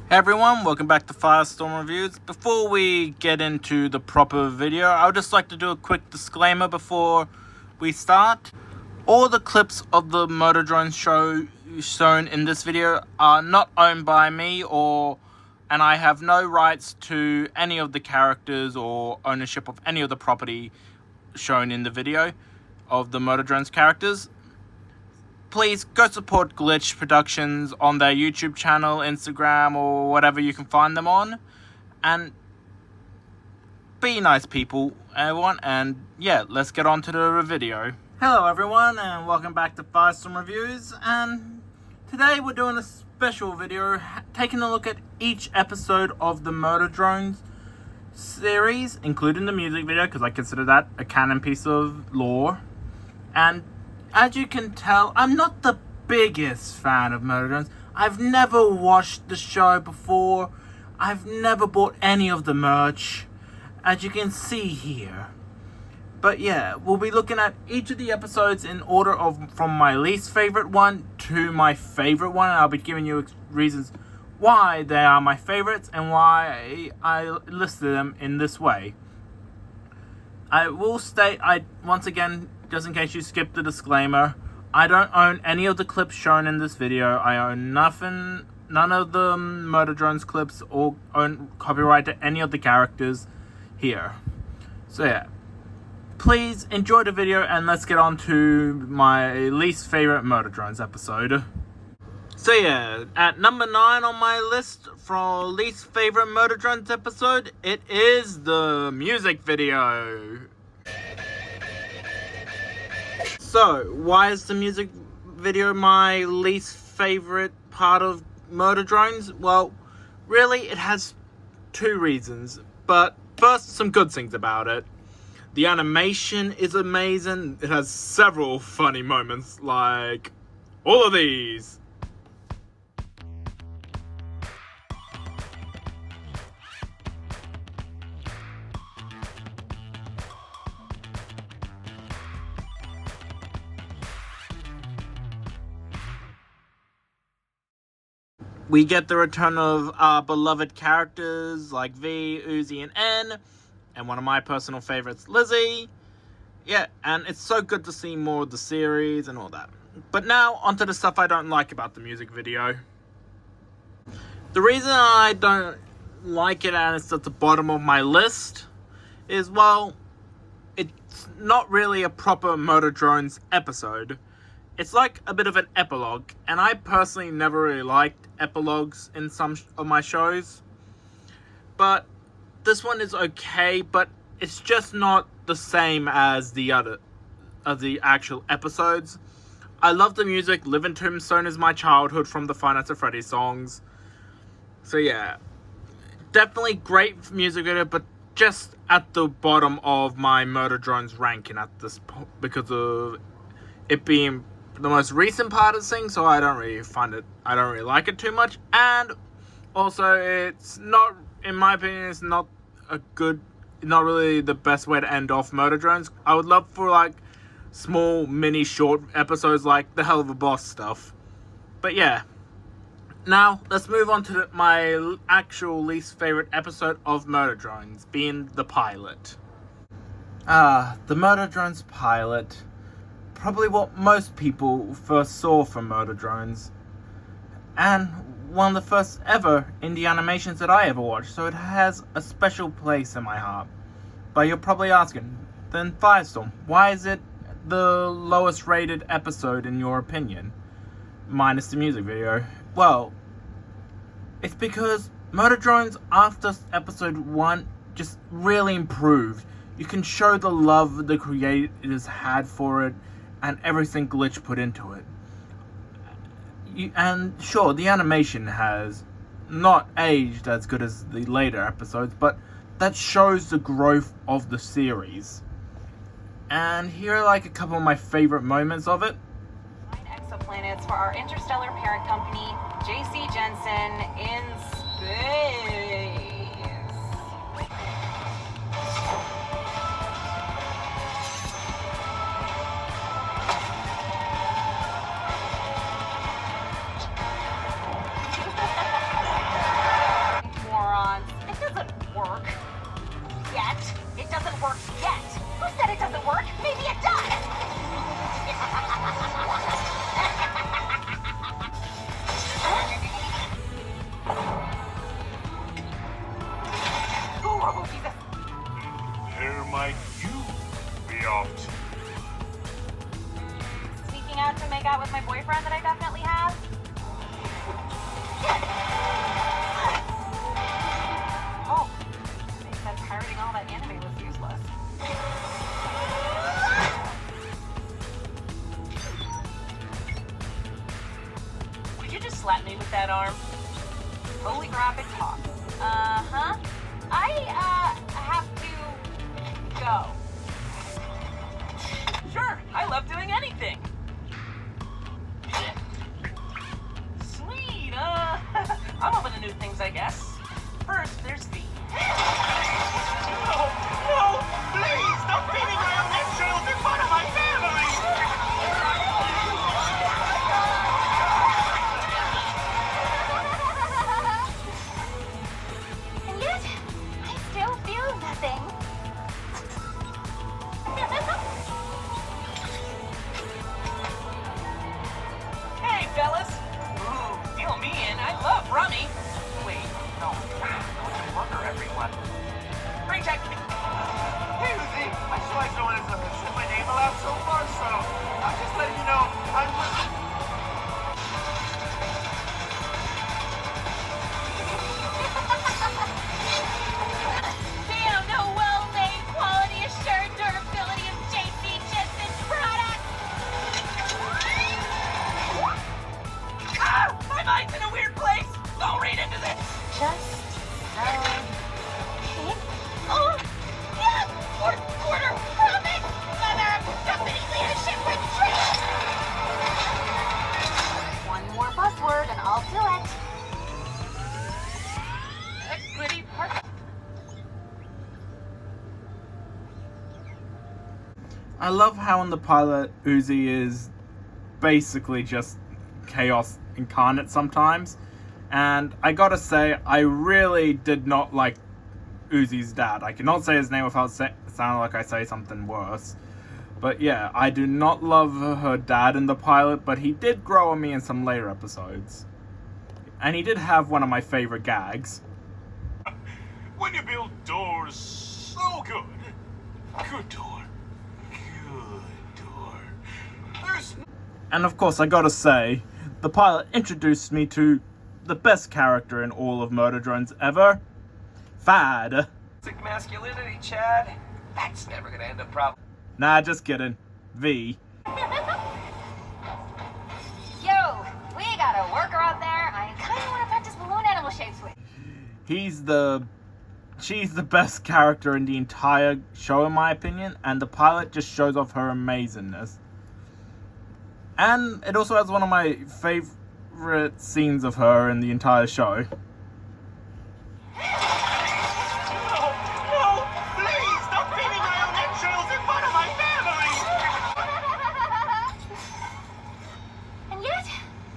Hey everyone, welcome back to Firestorm Reviews. Before we get into the proper video, I would just like to do a quick disclaimer before we start. All the clips of the Motordrone show shown in this video are not owned by me and I have no rights to any of the characters or ownership of any of the property shown in the video of the Motordrone's characters. Please go support Glitch Productions on their YouTube channel, Instagram, or whatever you can find them on. And be nice people, everyone. And yeah, let's get on to the video. Hello everyone, and welcome back to Firestorm Reviews. And today we're doing a special video taking a look at each episode of the Motordrones series, including the music video, because I consider that a canon piece of lore. And as you can tell, I'm not the biggest fan of Motordrones. I've never watched the show before. I've never bought any of the merch, as you can see here. But yeah, we'll be looking at each of the episodes in order of from my least favorite one to my favorite one. And I'll be giving you reasons why they are my favorites and why I listed them in this way. I will state, once again, just in case you skipped the disclaimer, I don't own any of the clips shown in this video. I own none of the Motordrones clips or own copyright to any of the characters here. So yeah, please enjoy the video and let's get on to my least favorite Motordrones episode. So yeah, at number 9 on my list for least favorite Motordrones episode, it is the music video. So, why is the music video my least favorite part of Motordrones? Well, really, it has two reasons. But first, some good things about it. The animation is amazing. It has several funny moments, like all of these. We get the return of our beloved characters like V, Uzi, and N, and one of my personal favorites, Lizzie. Yeah, and it's so good to see more of the series and all that. But now, onto the stuff I don't like about the music video. The reason I don't like it and it's at the bottom of my list is, well, it's not really a proper Motordrones episode. It's like a bit of an epilogue, and I personally never really liked epilogues in some of my shows. But this one is okay, but it's just not the same as the actual episodes. I love the music. Live in Tombstone is my childhood from the Five Nights at Freddy's songs. So yeah, definitely great music video, but just at the bottom of my Motordrones ranking at this point because of it being the most recent part of the thing, so I don't really like it too much. And also, it's not, in my opinion, it's not really the best way to end off Motordrones. I would love for like small mini short episodes like the Hell of a Boss stuff. But yeah, now let's move on to my actual least favorite episode of Motordrones, being the pilot. The Motordrones pilot. Probably what most people first saw from Motordrones, and one of the first ever indie animations that I ever watched, so it has a special place in my heart. But you're probably asking, then Firestorm, why is it the lowest rated episode in your opinion, minus the music video? Well, it's because Motordrones after episode 1 just really improved. You can show the love the creators had for it, and everything Glitch put into it. And sure, the animation has not aged as good as the later episodes, but that shows the growth of the series. And here are like a couple of my favorite moments of it. 9 exoplanets for our interstellar parent company, JC Jensen, in space. fully grab and talk. Uh-huh. I have to go. Sure, I love doing anything. Sweet, I'm open to new things, I guess. First, there's V. No, please, stop beating my own child in front of my family! And yet, I still feel nothing. Hey, fellas. Ooh, feel me in. I love rummy. Wait, no. Worker, everyone. Bring Jack. Hey, Uzi. I sure like no one has said my name aloud so far, so I'm just letting you know I'm... Damn, no well-made, quality-assured durability of JC Jensen products! Ah! My mind's in a weird place. Don't read into this. Just so... Oh, yes! Fourth quarter promise! Mother of company leadership retreat! One more buzzword and I'll do it. Equity part. I love how in the pilot Uzi is basically just chaos incarnate sometimes. And I gotta say, I really did not like Uzi's dad. I cannot say his name without sounding like I say something worse. But yeah, I do not love her dad in the pilot, but he did grow on me in some later episodes. And he did have one of my favorite gags. When you build doors so good. Good door. Good door. There's And of course, I gotta say, the pilot introduced me to the best character in all of Murder Drones ever, Fad. Toxic masculinity, Chad. That's never gonna end a problem. Nah, just kidding. V. Yo, we got a worker out there I kind of want to practice balloon animal shapes with. She's the best character in the entire show in my opinion, and the pilot just shows off her amazingness. And it also has one of my favorite scenes of her in the entire show. No, please stop beating my own eggshells in front of my family! And yet,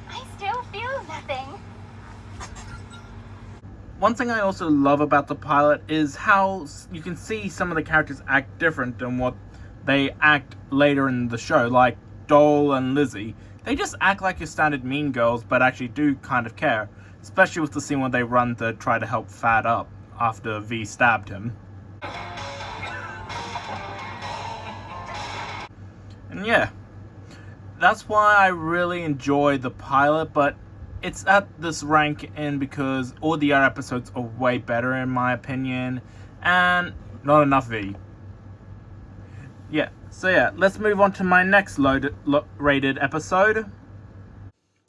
I still feel nothing. One thing I also love about the pilot is how you can see some of the characters act different than what they act later in the show, like Dole and Lizzie. They just act like your standard mean girls, but actually do kind of care, especially with the scene where they run to try to help Fad up after V stabbed him. And yeah, that's why I really enjoy the pilot, but it's at this rank in because all the other episodes are way better in my opinion, and not enough V. Yeah, so yeah, let's move on to my next rated episode.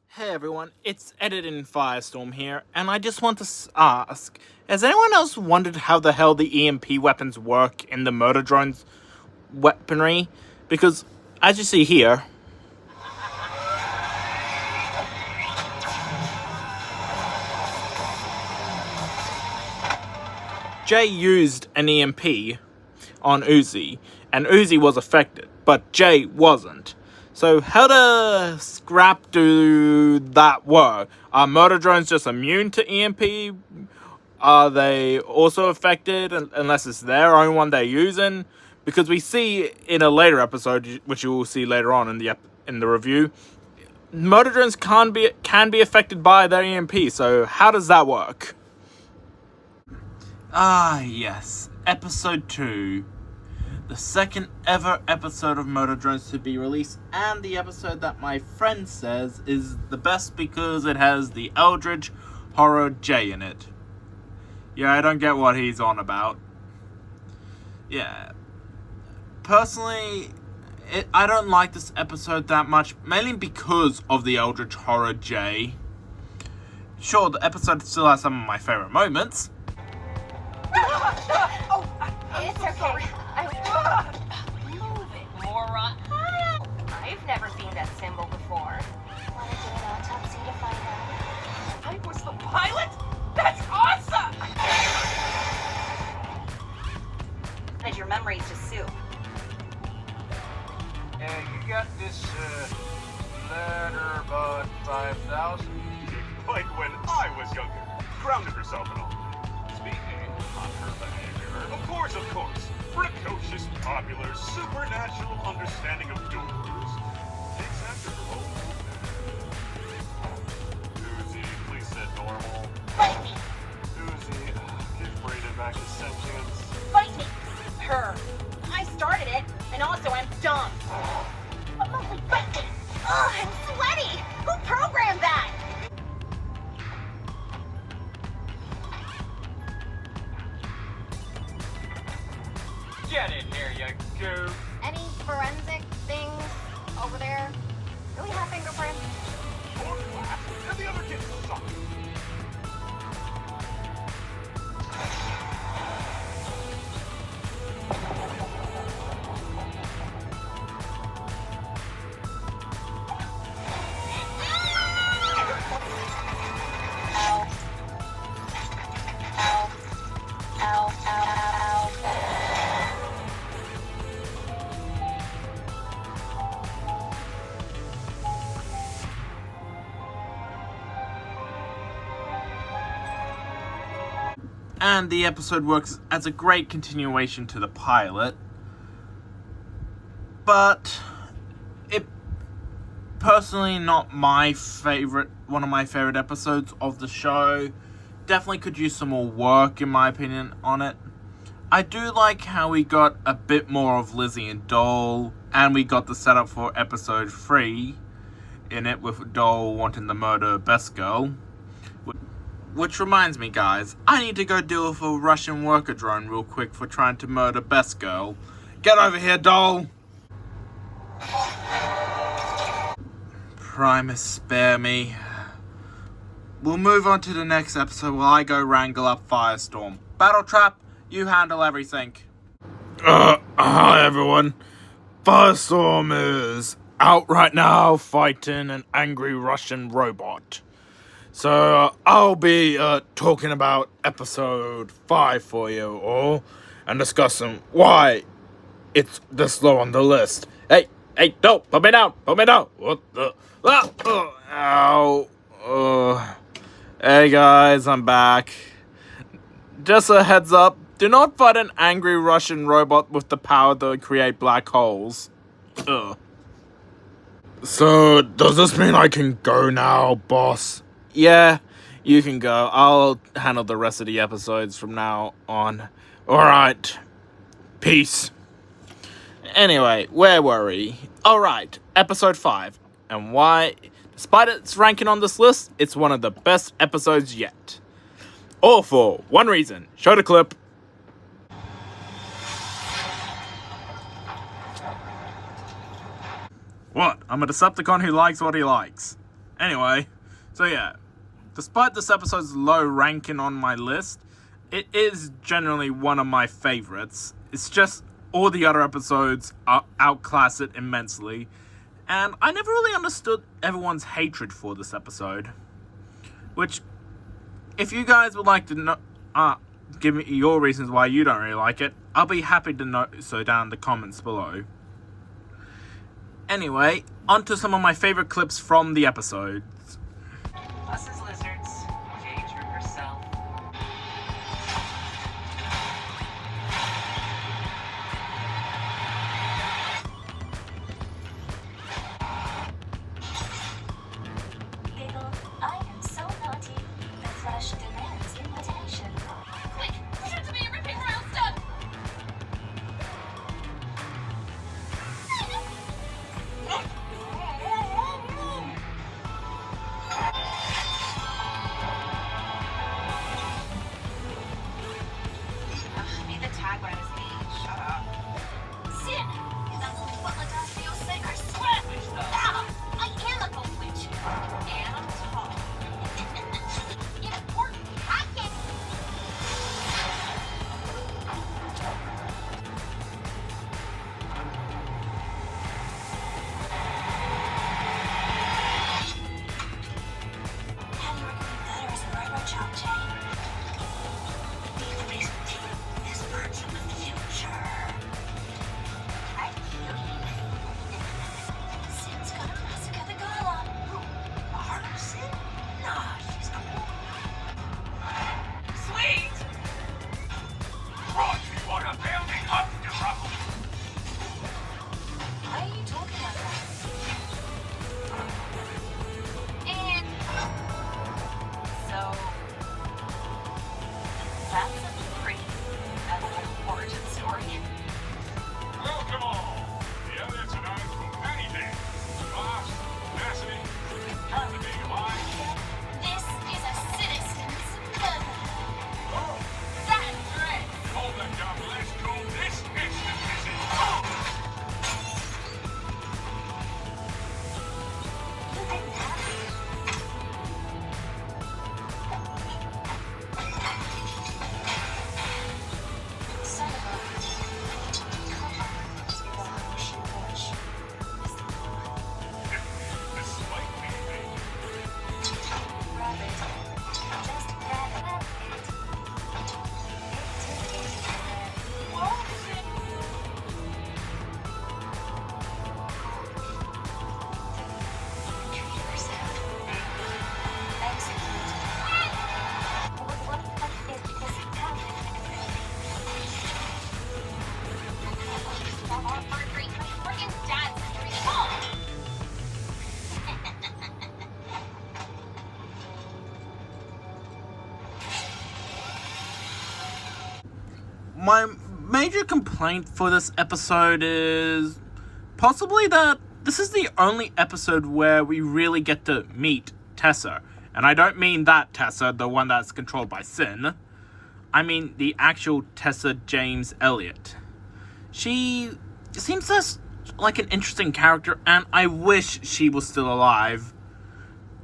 Hey everyone, it's Edited Firestorm here, and I just want to ask, has anyone else wondered how the hell the EMP weapons work in the Murder Drones weaponry? Because, as you see here, Jay used an EMP on Uzi, and Uzi was affected, but Jay wasn't. So how does Scrap do that work? Are Murder Drones just immune to EMP? Are they also affected unless it's their own one they're using? Because we see in a later episode, which you will see later on in the review, Murder Drones can be affected by their EMP. So how does that work? Ah, yes. Episode 2. The second ever episode of Murder Drones to be released, and the episode that my friend says is the best because it has the Eldritch Horror J in it. Yeah, I don't get what he's on about. Yeah. Personally, I don't like this episode that much, mainly because of the Eldritch Horror J. Sure, the episode still has some of my favorite moments. It's okay. Move it, Laura. I've never seen that symbol before. Want to do an autopsy to find out? I was the pilot? That's awesome! That your memory's just soup. You got this, letter about 5,000? Like when I was younger. Grounded herself and all. Speaking on her behavior, of course. Precocious, popular, supernatural understanding of doors. Takes after her whole movement. Uzi, please set normal. Fight me! Uzi, give Brayden back his sentience. Fight me! Her. I started it, and also I'm dumb. But mostly fight me! Ugh, I'm sweaty! Who programmed that? Get in here, you goof! Any forensic things over there? Do we have fingerprints? Your class and the other kids suck. And the episode works as a great continuation to the pilot. But it personally not my favorite, one of my favorite episodes of the show. Definitely could use some more work, in my opinion, on it. I do like how we got a bit more of Lizzie and Dole, and we got the setup for episode 3 in it, with Dole wanting to murder Best Girl. Which reminds me, guys, I need to go deal with a Russian worker drone real quick for trying to murder Best Girl. Get over here, Dole! Primus, spare me. We'll move on to the next episode while I go wrangle up Firestorm. Battletrap, you handle everything. Hi everyone. Firestorm is out right now fighting an angry Russian robot. So I'll be talking about episode 5 for you all and discussing why it's this low on the list. Hey, don't put me down, What the? Ow. Hey guys, I'm back. Just a heads up, do not fight an angry Russian robot with the power to create black holes. So, does this mean I can go now, boss? Yeah, you can go. I'll handle the rest of the episodes from now on. Alright. Peace. Anyway, where were we? Alright, episode 5. And why, despite its ranking on this list, it's one of the best episodes yet. All for one reason. Show the clip. What? I'm a Decepticon who likes what he likes. Anyway, so yeah. Despite this episode's low ranking on my list, it is generally one of my favorites. It's just all the other episodes outclass it immensely. And I never really understood everyone's hatred for this episode. Which, if you guys would like to know, give me your reasons why you don't really like it, I'll be happy to know so down in the comments below. Anyway, on to some of my favorite clips from the episode. Us as lizards, Jade Drew herself. Giggle, I am so naughty. The flesh demands invitation. Quick, pretend to be ripping royal stud. my major complaint for this episode is possibly that this is the only episode where we really get to meet Tessa. And I don't mean that Tessa, the one that's controlled by Sin. I mean the actual Tessa James Elliott. She seems like an interesting character, and I wish she was still alive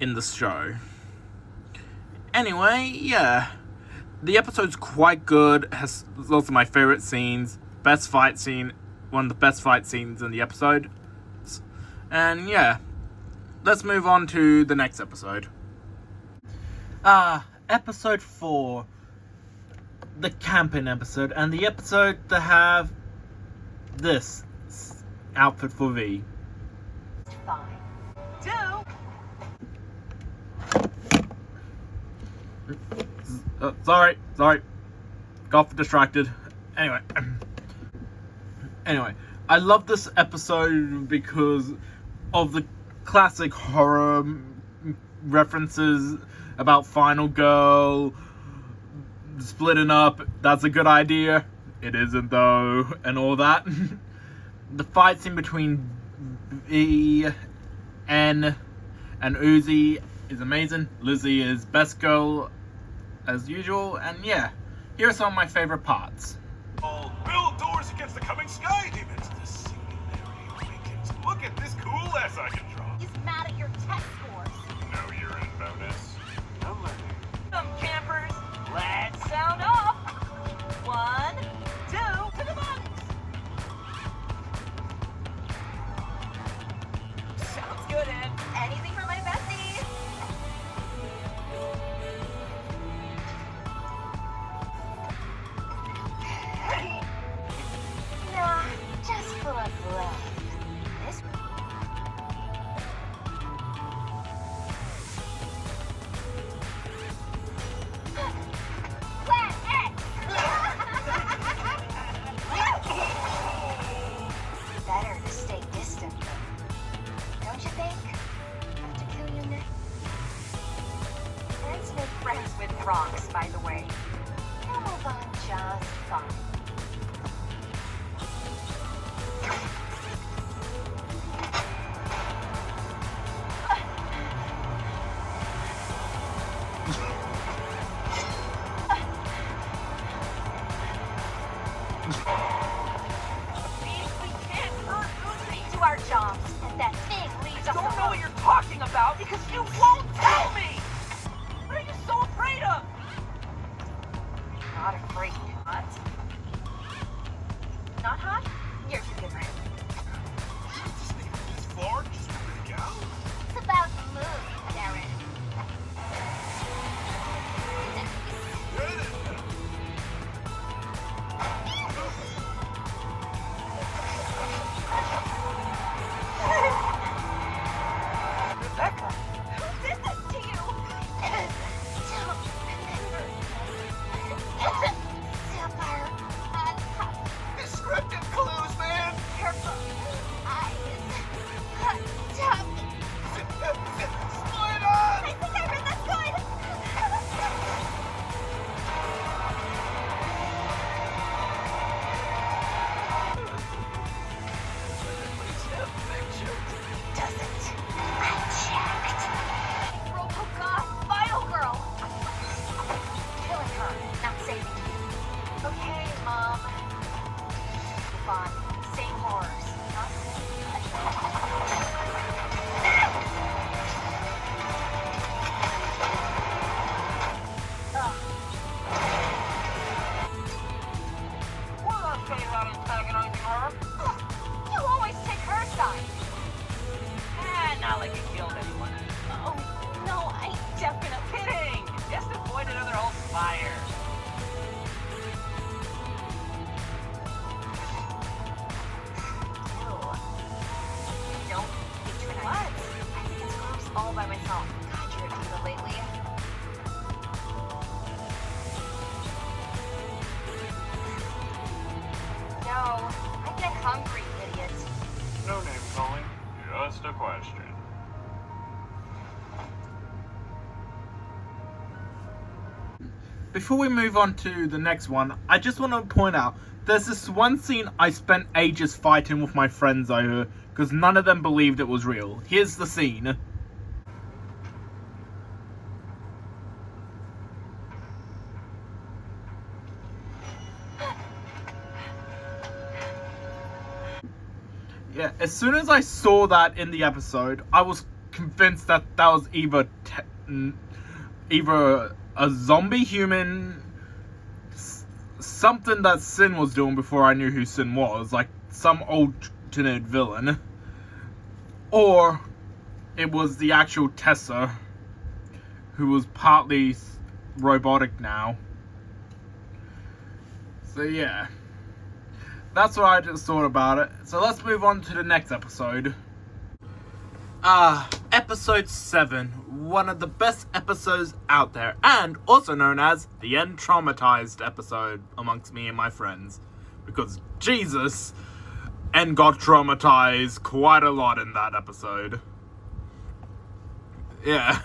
in the show. Anyway, yeah. The episode's quite good, has lots of my favorite scenes, best fight scene, one of the best fight scenes in the episode. And yeah, let's move on to the next episode. Episode 4. The camping episode, and the episode to have this outfit for V. Fine. Sorry. Got distracted. Anyway, I love this episode because of the classic horror references about Final Girl splitting up. That's a good idea. It isn't though, and all that. The fight scene between V, N, and Uzi is amazing. Lizzie is best girl as usual, and yeah, here are some of my favorite parts. Build doors against the coming sky demons. The singularity awakens. Look at this cool ass I can draw. He's mad at your test scores. No urine bonus. No learning. Some campers, let's sound off. 1, 2, to the box. Sounds good, Ed. Anything for my bestie? Nah, just full of love. This Plan X! Better to stay distant, don't you think? Have to kill you next. Let's make friends with rocks, by the way. You'll move on just fine. We can't hurt Uzi. Do our jobs, and that thing leaves us Don't know alone. what you're talking about because you won't tell me! What are you so afraid of? Not afraid. What? Not hot? You're too different. This far just to break out? It's about the mood, Darren. Rebecca, Who did this to you? before we move on to the next one, I just want to point out there's this one scene I spent ages fighting with my friends over because none of them believed it was real. Here's the scene. Yeah, as soon as I saw that in the episode, I was convinced that that was either a zombie human, something that Sin was doing before I knew who Sin was, like some alternate villain, or it was the actual Tessa, who was partly robotic now. So yeah, that's what I just thought about it. So let's move on to the next episode. Episode 7, one of the best episodes out there, and also known as the End Traumatized episode amongst me and my friends. Because Jesus, N got traumatized quite a lot in that episode. Yeah.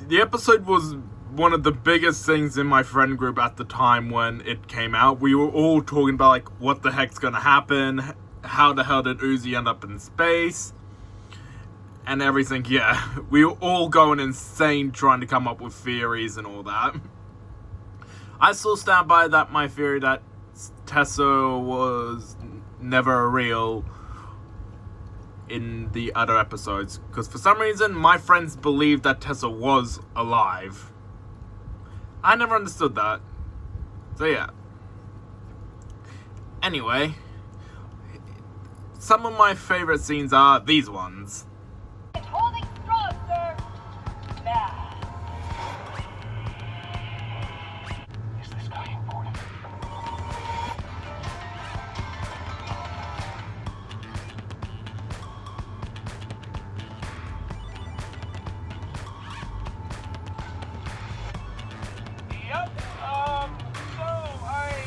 The episode was one of the biggest things in my friend group at the time when it came out. We were all talking about, like, what the heck's gonna happen? How the hell did Uzi end up in space? And everything, yeah. We were all going insane trying to come up with theories and all that. I still stand by that, my theory that Tessa was never real in the other episodes. Because for some reason, my friends believed that Tessa was alive. I never understood that. So yeah. Anyway. Some of my favorite scenes are these ones. Holding strong, sir. Now. Is this guy important? Yep, so I...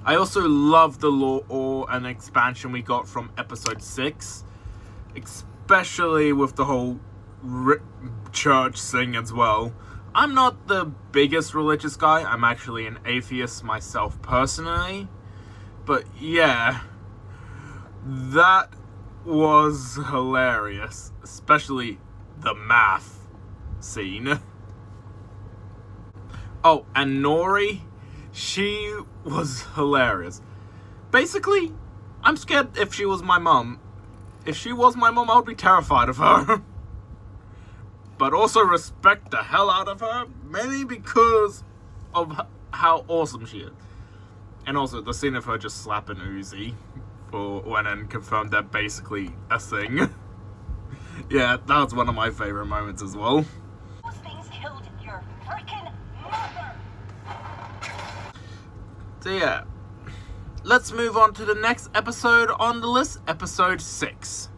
I also love the lore and expansion we got from episode 6, especially with the whole church thing as well. I'm not the biggest religious guy. I'm actually an atheist myself personally. But yeah, that was hilarious, especially the math scene. Oh, and Nori, she was hilarious. Basically, I'm scared if she was my mum. If she was my mum, I would be terrified of her. But also respect the hell out of her, mainly because of how awesome she is. And also the scene of her just slapping Uzi for when and confirmed they're basically a thing. Yeah, that was one of my favorite moments as well. Those things killed your freaking mother. So yeah, let's move on to the next episode on the list, episode 6.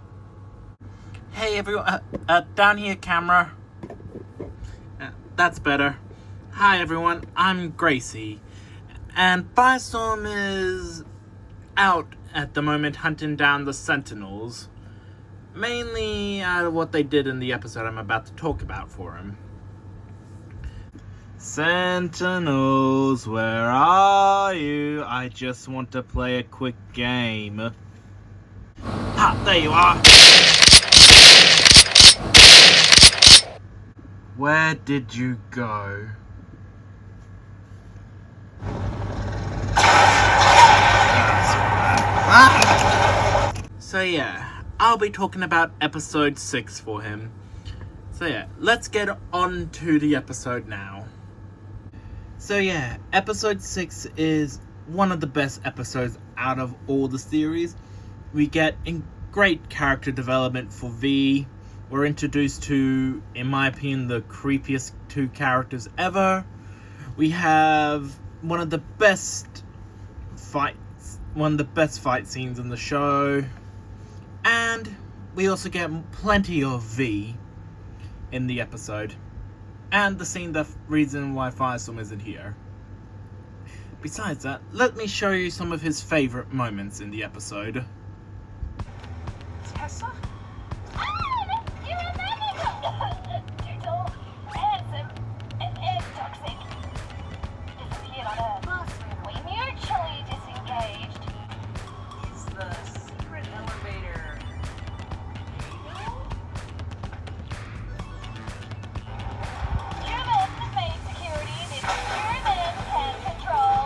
Hey everyone, down here camera. That's better. Hi everyone, I'm Gracie. And Firestorm is out at the moment hunting down the Sentinels. Mainly out of what they did in the episode I'm about to talk about for him. Sentinels, where are you? I just want to play a quick game. Ah, there you are! Where did you go? So yeah, I'll be talking about episode 6 for him. So yeah, let's get on to the episode now. So yeah, episode 6 is one of the best episodes out of all the series. We get great character development for V. We're introduced to, in my opinion, the creepiest 2 characters ever. We have one of the best fight scenes in the show. And we also get plenty of V in the episode. And the reason why Firestorm isn't here. Besides that, let me show you some of his favorite moments in the episode. Tessa? You remember? Doodle, handsome, and toxic. Disappeared on Earth. We mutually disengaged. Is the secret elevator... Human main security that humans can control.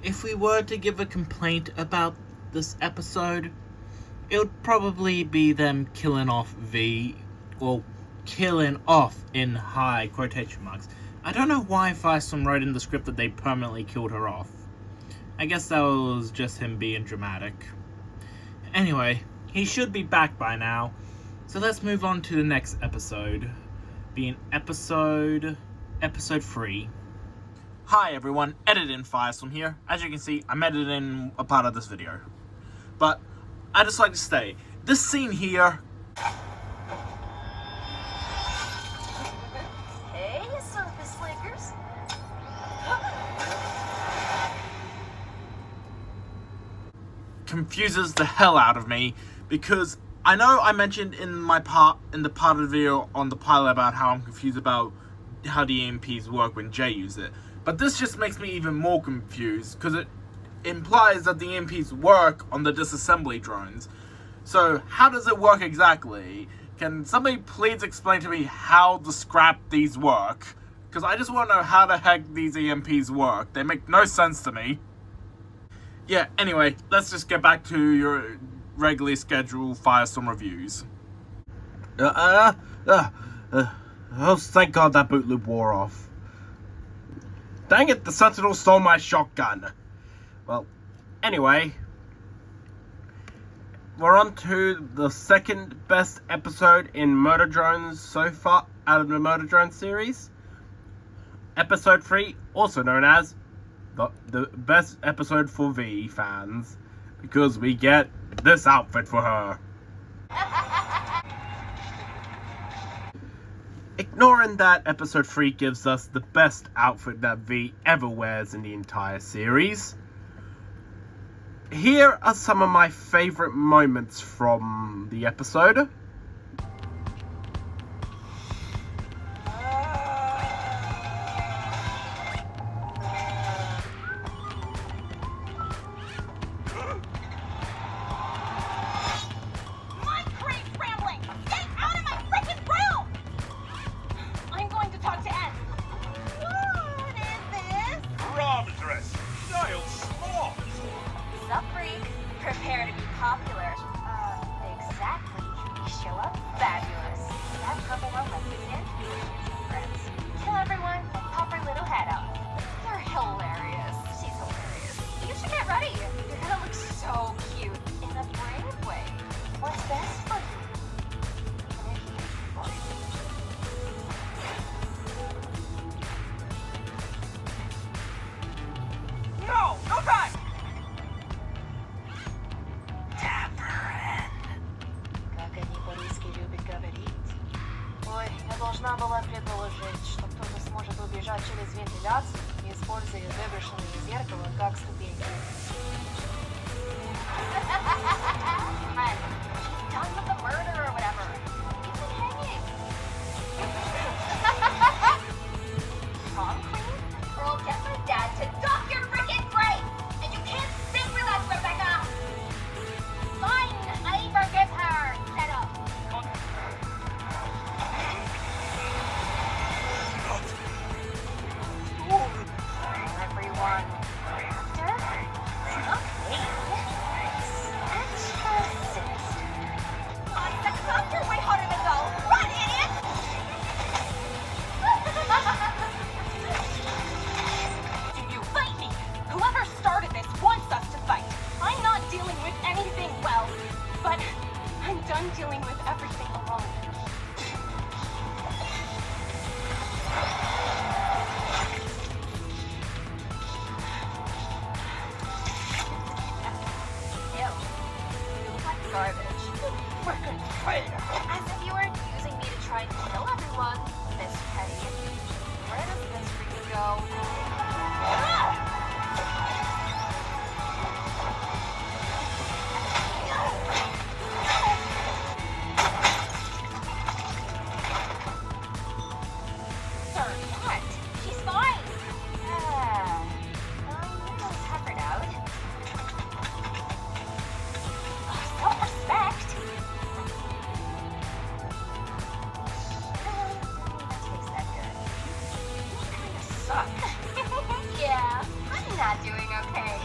if we were to give a complaint about this episode, it would probably be them killing off V, well, killing off in high quotation marks. I don't know why Firestorm wrote in the script that they permanently killed her off. I guess that was just him being dramatic. Anyway, he should be back by now. So let's move on to the next episode, being episode 3. Hi everyone, Editing Firestorm here. As you can see, I'm editing a part of this video. But I just like to say, this scene here, Hey, you surface slickers. confuses the hell out of me, because I know I mentioned in the part of the video on the pilot about how I'm confused about how the EMPs work when Jay used it. But this just makes me even more confused, because it implies that the EMPs work on the disassembly drones. So how does it work exactly? Can somebody please explain to me how the scrap these work? Because I just want to know how the heck these EMPs work. They make no sense to me. Yeah, anyway, let's just get back to your regularly scheduled Firestorm reviews. Oh, thank God that boot loop wore off. Dang it, the Sentinel stole my shotgun. Well, anyway, we're on to the second best episode in Murder Drones so far out of the Murder Drone series. Episode 3, also known as the best episode for V fans, because we get this outfit for her. Ignoring that episode 3 gives us the best outfit that V ever wears in the entire series, here are some of my favorite moments from the episode. My crate rambling! Get out of my freaking room! I'm going to talk to Ed. What is this? Prom dress. Dial small. Sup, freak? Prepare to be popular. Exactly. You show up fabulous. That purple one lets us in. Friends. Kill everyone and pop her little head out. You're hilarious. She's hilarious. You should get ready. You're gonna look so cute. In a brave way. What's best for you? And if you for you. No! No time! Как они по-русски любят говорить. Ой, я должна была предположить, что кто-то сможет убежать через вентиляцию, используя выброшенное зеркало как ступеньку. Hun, she's done with the murder or whatever. It's been hanging. Prom queen? Girl, get my dad to dock your freaking grave! And you can't sing with us, Rebecca! Fine, I forgive her. Set up. Everyone. After? Okay. Extra sinister. On the clock, you're way harder than go. Run, idiot! Do you fight me? Whoever started this wants us to fight. I'm not dealing with anything well, but I'm done dealing with everything alone. Ew. You look like garbage. Freaking traitor! As if you weren't using me to try and kill everyone, Miss Petty. Where does this freaking go? Sir, what? She's fine. Let's have her out. Self-respect. Tastes that good. You kinda suck. Yeah, I'm not doing okay.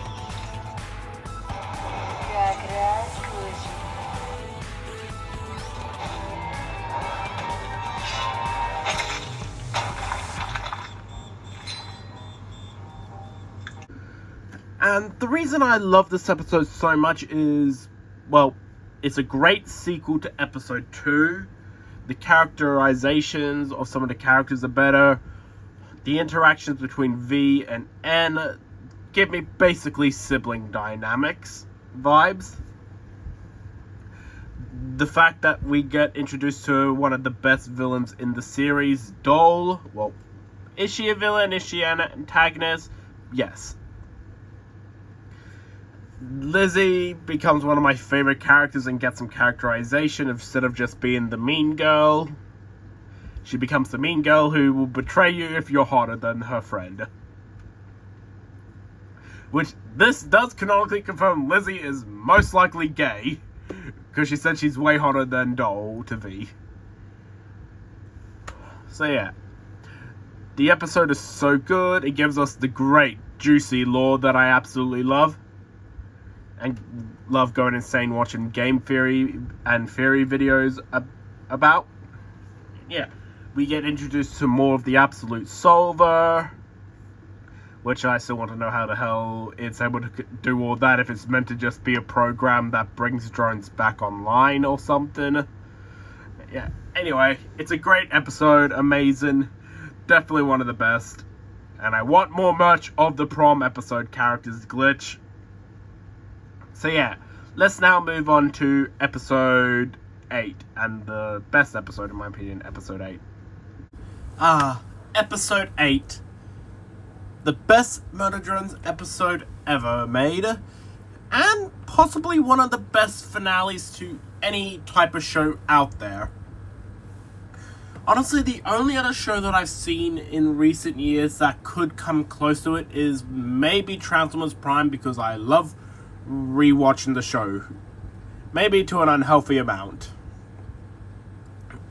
And the reason I love this episode so much is, well, it's a great sequel to episode 2. The characterizations of some of the characters are better. The interactions between V and N give me basically sibling dynamics vibes. The fact that we get introduced to one of the best villains in the series, Dole. Well, is she a villain? Is she an antagonist? Yes. Lizzie becomes one of my favorite characters and gets some characterization instead of just being the mean girl. She becomes the mean girl who will betray you if you're hotter than her friend. Which, this does canonically confirm Lizzie is most likely gay, because she said she's way hotter than Dole to V. So yeah. The episode is so good, it gives us the great, juicy lore that I absolutely love. And love going insane watching game theory and theory videos about. Yeah, we get introduced to more of the Absolute Solver, which I still want to know how the hell it's able to do all that, if it's meant to just be a program that brings drones back online or something. Yeah, anyway, it's a great episode, amazing, definitely one of the best. And I want more merch of the prom episode characters glitch. So yeah, let's now move on to episode 8, and the best episode in my opinion, episode 8. Episode 8. The best Murder Drones episode ever made, and possibly one of the best finales to any type of show out there. Honestly, the only other show that I've seen in recent years that could come close to it is maybe Transformers Prime, because I love rewatching the show. Maybe to an unhealthy amount.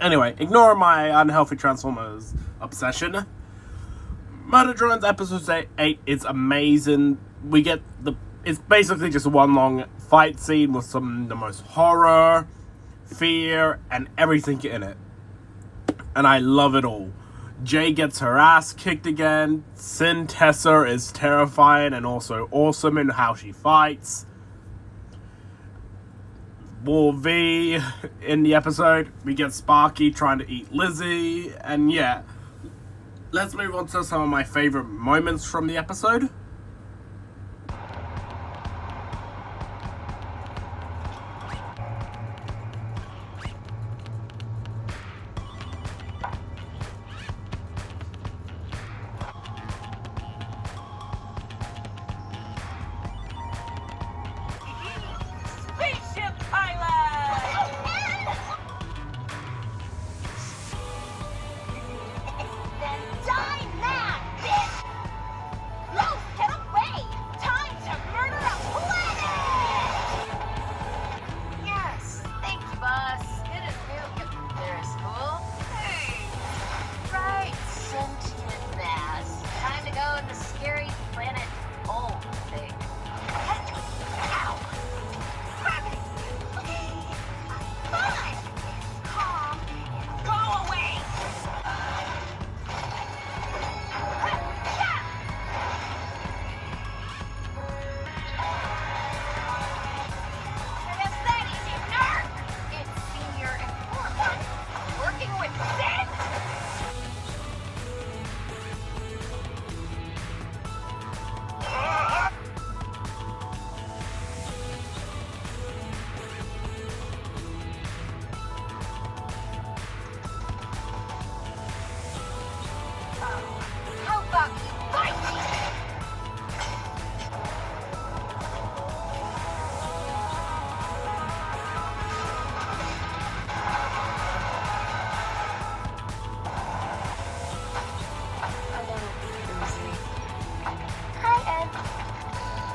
Anyway, ignore my unhealthy Transformers obsession. Murder Drones episode 8 is amazing. We get it's basically just one long fight scene with some of the most horror, fear, and everything in it. And I love it all. Jay gets her ass kicked again. Sin Tessa is terrifying and also awesome in how she fights. More V in the episode. We get Sparky trying to eat Lizzie. And yeah, let's move on to some of my favorite moments from the episode. Spaceship pilot! Then die mad, bitch! Rose, get away! Time to murder a planet! Yes, thank you, boss. It is real. There is cool. Hey! Right, sentient mass. Time to go in the scary planet old thing. Ow! Gravity! Fine! Calm. Go away! It's that easy, nerd! It's Senior Informant. Working with Sid? How about you fight me? Hi, Ed.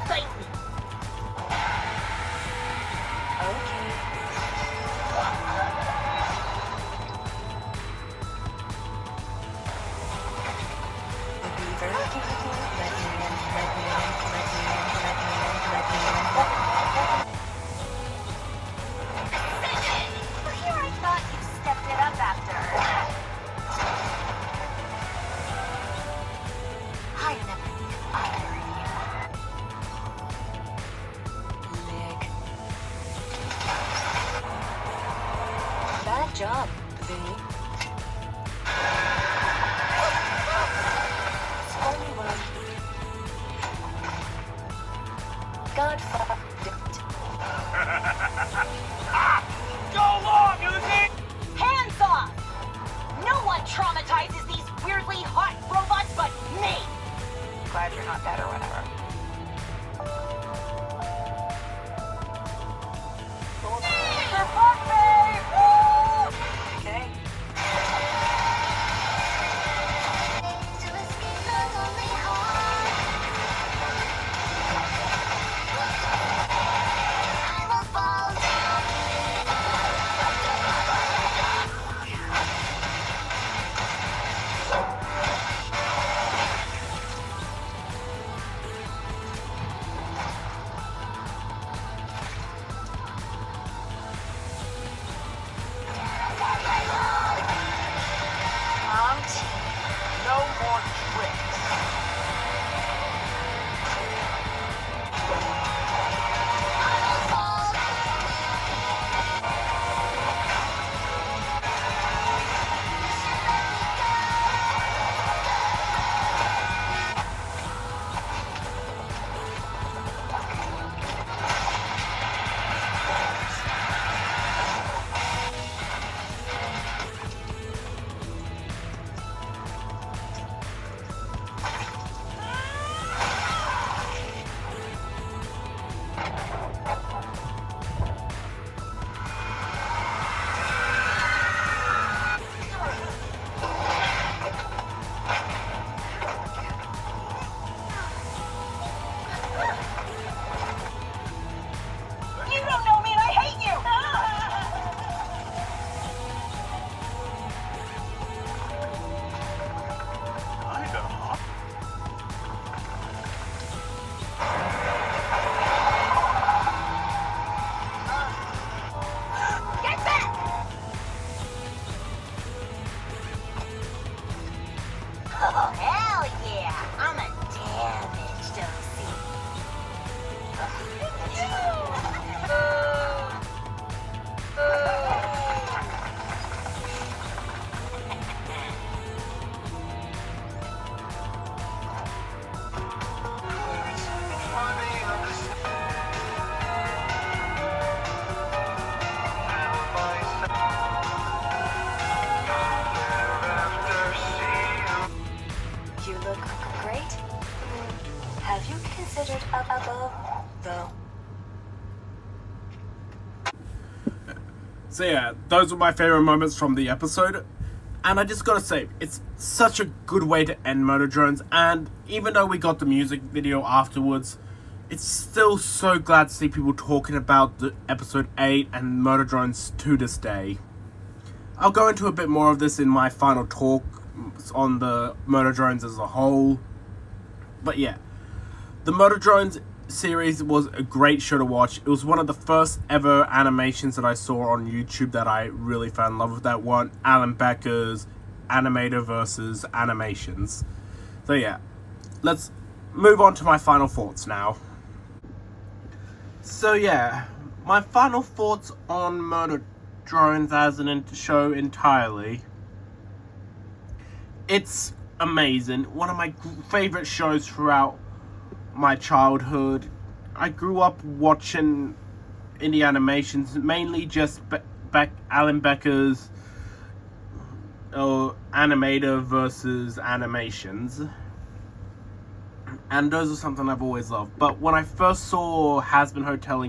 Fight me. Well, here I thought you stepped it up after. I never needed either of you. job, V. It's only one. Godfather. Go along, Uzi! Hands off! No one traumatizes these weirdly hot robots but me! Glad you're not dead or whatever. Okay. No more tricks. You don't know me and I hate you! Kinda hot. Get back! Oh, hell yeah! I'm a damaged You look great. Have you considered above, though? So yeah, those were my favorite moments from the episode. And I just gotta say, it's such a good way to end Motor Drones. And even though we got the music video afterwards, it's still so glad to see people talking about the episode 8 and Motor Drones to this day. I'll go into a bit more of this in my final talk on the Motor Drones as a whole. But yeah, the Motor Drones series was a great show to watch. It was one of the first ever animations that I saw on YouTube that I really fell in love with. That one, Alan Becker's Animator versus Animations. So yeah, let's move on to my final thoughts now. So yeah, my final thoughts on Motor Drones as an show entirely. It's amazing. One of my favorite shows throughout my childhood. I grew up watching indie animations, mainly just Alan Becker's Animator versus Animations. And those are something I've always loved. But when I first saw Hazbin Hotel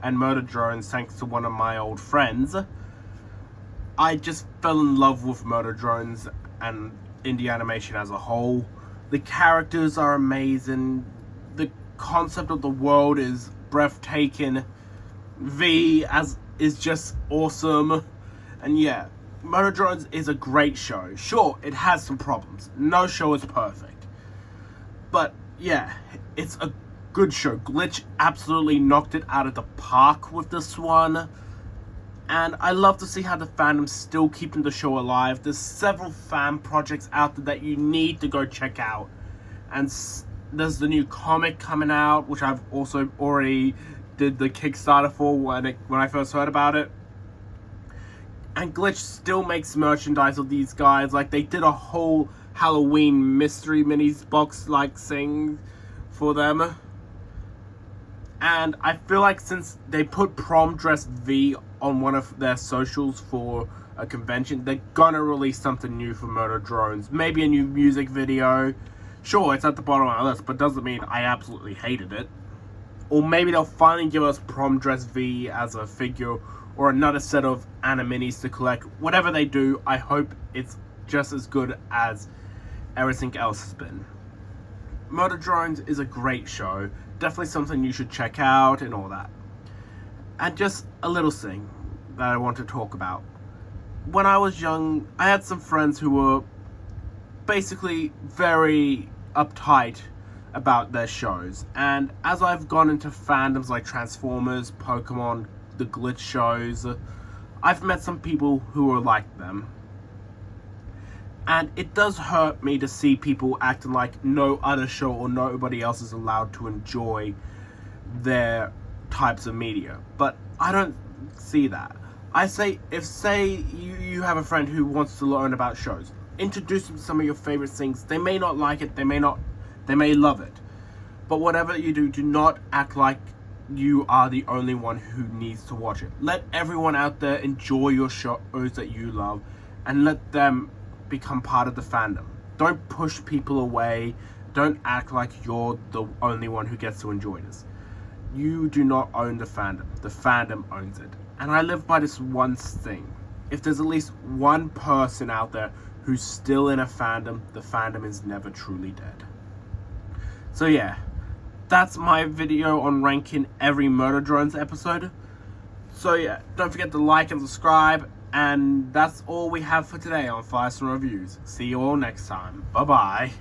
and Motor Drones, thanks to one of my old friends, I just fell in love with Motor Drones and indie animation as a whole. The characters are amazing. The concept of the world is breathtaking. V is just awesome. And yeah, Motor Drones is a great show. Sure, it has some problems. No show is perfect. But yeah, it's a good show. Glitch absolutely knocked it out of the park with this one. And I love to see how the fandom's still keeping the show alive. There's several fan projects out there that you need to go check out. And there's the new comic coming out, which I've also already did the Kickstarter for when I first heard about it. And Glitch still makes merchandise of these guys. Like, they did a whole Halloween mystery minis box like thing for them. And I feel like since they put Prom Dress V on one of their socials for a convention, they're gonna release something new for Murder Drones. Maybe a new music video. Sure, it's at the bottom of my list, but doesn't mean I absolutely hated it. Or maybe they'll finally give us Prom Dress V as a figure, or another set of Animini's to collect. Whatever they do, I hope it's just as good as everything else has been. Murder Drones is a great show. Definitely something you should check out and all that. And just a little thing that I want to talk about. When I was young, I had some friends who were basically very uptight about their shows. And as I've gone into fandoms like Transformers, Pokemon, the Glitch shows, I've met some people who are like them. And it does hurt me to see people acting like no other show or nobody else is allowed to enjoy their types of media. But I don't see that. I say, if say you have a friend who wants to learn about shows, introduce them to some of your favorite things. They may not like it, they may love it. But whatever you do, do not act like you are the only one who needs to watch it. Let everyone out there enjoy your shows that you love, and let them become part of the fandom. Don't push people away. Don't act like you're the only one who gets to enjoy this. You do not own the fandom. The fandom owns it. And I live by this one thing. If there's at least one person out there who's still in a fandom, the fandom is never truly dead. So yeah, that's my video on ranking every Murder Drones episode. So yeah, don't forget to like and subscribe. And that's all we have for today on Firestorm Reviews. See you all next time. Bye bye.